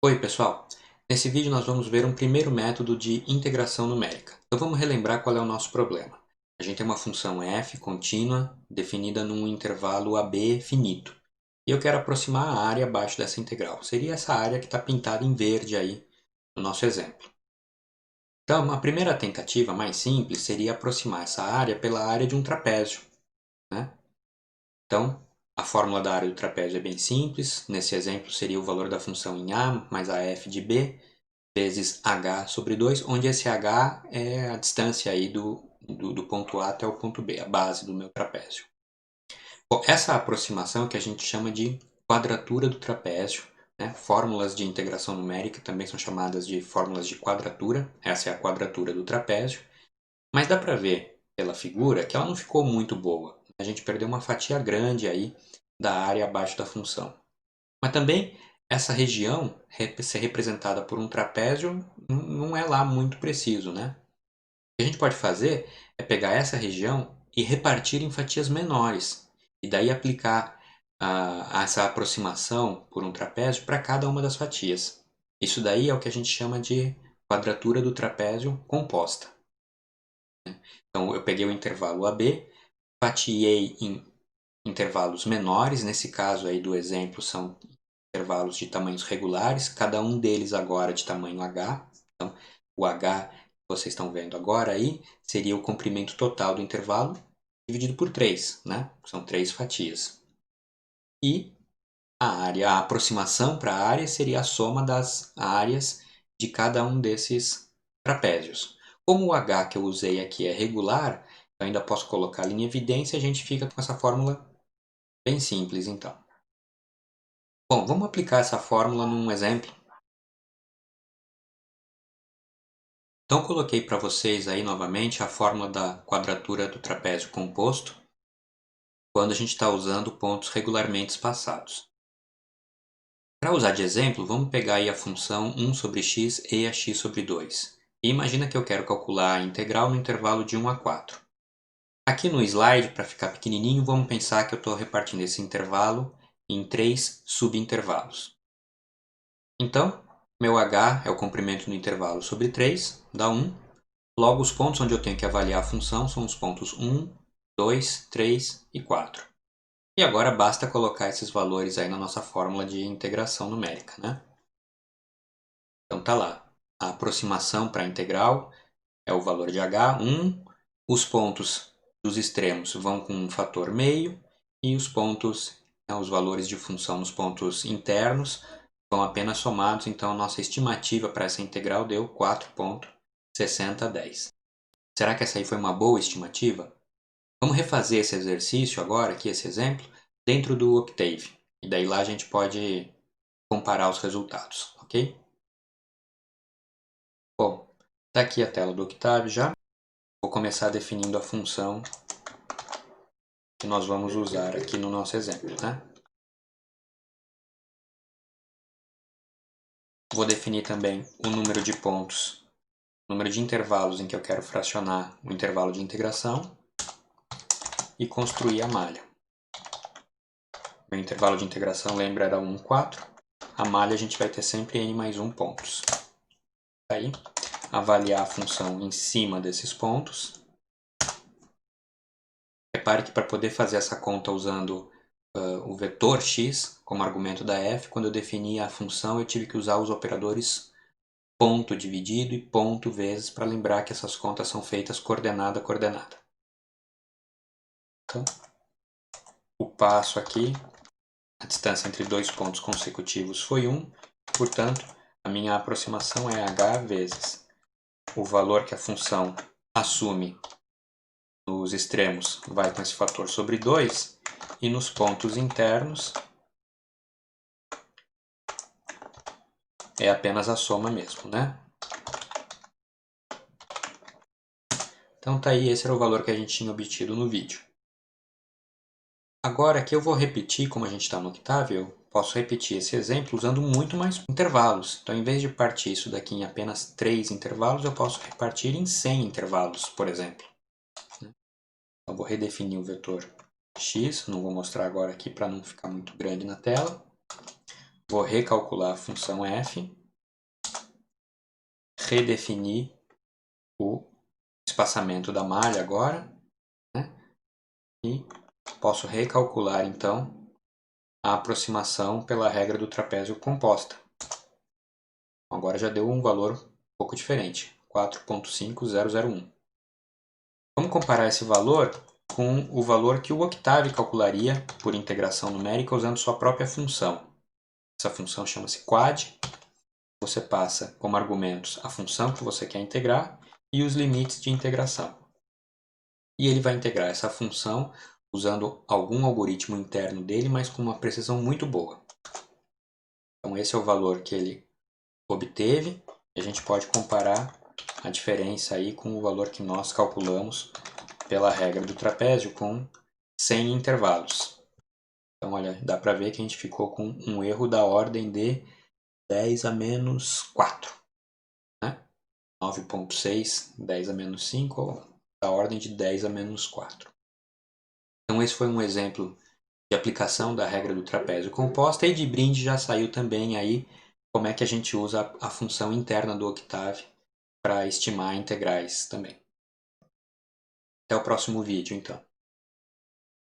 Oi pessoal, nesse vídeo nós vamos ver um primeiro método de integração numérica. Então vamos relembrar qual é o nosso problema. A gente tem uma função f contínua definida num intervalo AB finito. E eu quero aproximar a área abaixo dessa integral. Seria essa área que está pintada em verde aí no nosso exemplo. Então a primeira tentativa mais simples seria aproximar essa área pela área de um trapézio, né? Então a fórmula da área do trapézio é bem simples. Nesse exemplo seria o valor da função em A mais a f de B vezes h sobre 2, onde esse h é a distância aí do ponto A até o ponto B, a base do meu trapézio. Bom, essa aproximação que a gente chama de quadratura do trapézio, né? Fórmulas de integração numérica também são chamadas de fórmulas de quadratura, essa é a quadratura do trapézio, mas dá para ver pela figura que ela não ficou muito boa. A gente perdeu uma fatia grande aí da área abaixo da função. Mas também essa região ser representada por um trapézio não é lá muito preciso, né? O que a gente pode fazer é pegar essa região e repartir em fatias menores. E daí aplicar essa aproximação por um trapézio para cada uma das fatias. Isso daí é o que a gente chama de quadratura do trapézio composta. Então eu peguei o intervalo AB, fatiei em intervalos menores, nesse caso aí do exemplo são intervalos de tamanhos regulares, cada um deles agora de tamanho h. Então, o h que vocês estão vendo agora aí seria o comprimento total do intervalo dividido por 3, né? São 3 fatias. E a aproximação para a área seria a soma das áreas de cada um desses trapézios. Como o h que eu usei aqui é regular, eu ainda posso colocar ali em evidência e a gente fica com essa fórmula bem simples então. Bom, vamos aplicar essa fórmula num exemplo. Então coloquei para vocês aí novamente a fórmula da quadratura do trapézio composto quando a gente está usando pontos regularmente espaçados. Para usar de exemplo, vamos pegar aí a função 1 sobre x e a x sobre 2. E imagina que eu quero calcular a integral no intervalo de 1 a 4. Aqui no slide, para ficar pequenininho, vamos pensar que eu estou repartindo esse intervalo em 3 subintervalos. Então, meu h é o comprimento do intervalo sobre 3, dá 1. Logo, os pontos onde eu tenho que avaliar a função são os pontos 1, 2, 3 e 4. E agora basta colocar esses valores aí na nossa fórmula de integração numérica, né? Então tá lá, a aproximação para a integral é o valor de h, 1, os pontos dos extremos vão com um fator meio e os pontos, os valores de função nos pontos internos vão apenas somados, então a nossa estimativa para essa integral deu 4,6010. Será que essa aí foi uma boa estimativa? Vamos refazer esse exercício agora, aqui esse exemplo, dentro do Octave. E daí lá a gente pode comparar os resultados, ok? Bom, está aqui a tela do Octave já. Vou começar definindo a função que nós vamos usar aqui no nosso exemplo, né? Vou definir também o número de pontos, o número de intervalos em que eu quero fracionar o intervalo de integração e construir a malha. Meu intervalo de integração, lembra, era 1, 4. A malha a gente vai ter sempre n mais 1 pontos. Aí, avaliar a função em cima desses pontos. Repare que para poder fazer essa conta usando o vetor x como argumento da f, quando eu defini a função eu tive que usar os operadores ponto dividido e ponto vezes para lembrar que essas contas são feitas coordenada a coordenada. Então, o passo aqui, a distância entre dois pontos consecutivos foi 1, portanto, a minha aproximação é h vezes o valor que a função assume nos extremos vai com esse fator sobre 2 e nos pontos internos é apenas a soma mesmo, né? Então tá aí, esse era o valor que a gente tinha obtido no vídeo. Agora aqui eu vou repetir, como a gente está no Octave, eu posso repetir esse exemplo usando muito mais intervalos. Então, em vez de partir isso daqui em apenas 3 intervalos, eu posso repartir em 100 intervalos, por exemplo. Então, vou redefinir o vetor x, não vou mostrar agora aqui para não ficar muito grande na tela. Vou recalcular a função f. redefinir o espaçamento da malha agora, né? E posso recalcular então a aproximação pela regra do trapézio composta. Agora já deu um valor um pouco diferente, 4.5001. Vamos comparar esse valor com o valor que o Octave calcularia por integração numérica usando sua própria função. Essa função chama-se quad. Você passa como argumentos a função que você quer integrar e os limites de integração. E ele vai integrar essa função usando algum algoritmo interno dele, mas com uma precisão muito boa. Então esse é o valor que ele obteve. E a gente pode comparar a diferença aí com o valor que nós calculamos pela regra do trapézio com 100 intervalos. Então, olha, dá para ver que a gente ficou com um erro da ordem de 10 a menos 4. Né? 9.6, 10 a menos 5, ou da ordem de 10 a menos 4. Então, esse foi um exemplo de aplicação da regra do trapézio composta, e de brinde já saiu também aí como é que a gente usa a função interna do Octave para estimar integrais também. Até o próximo vídeo, então.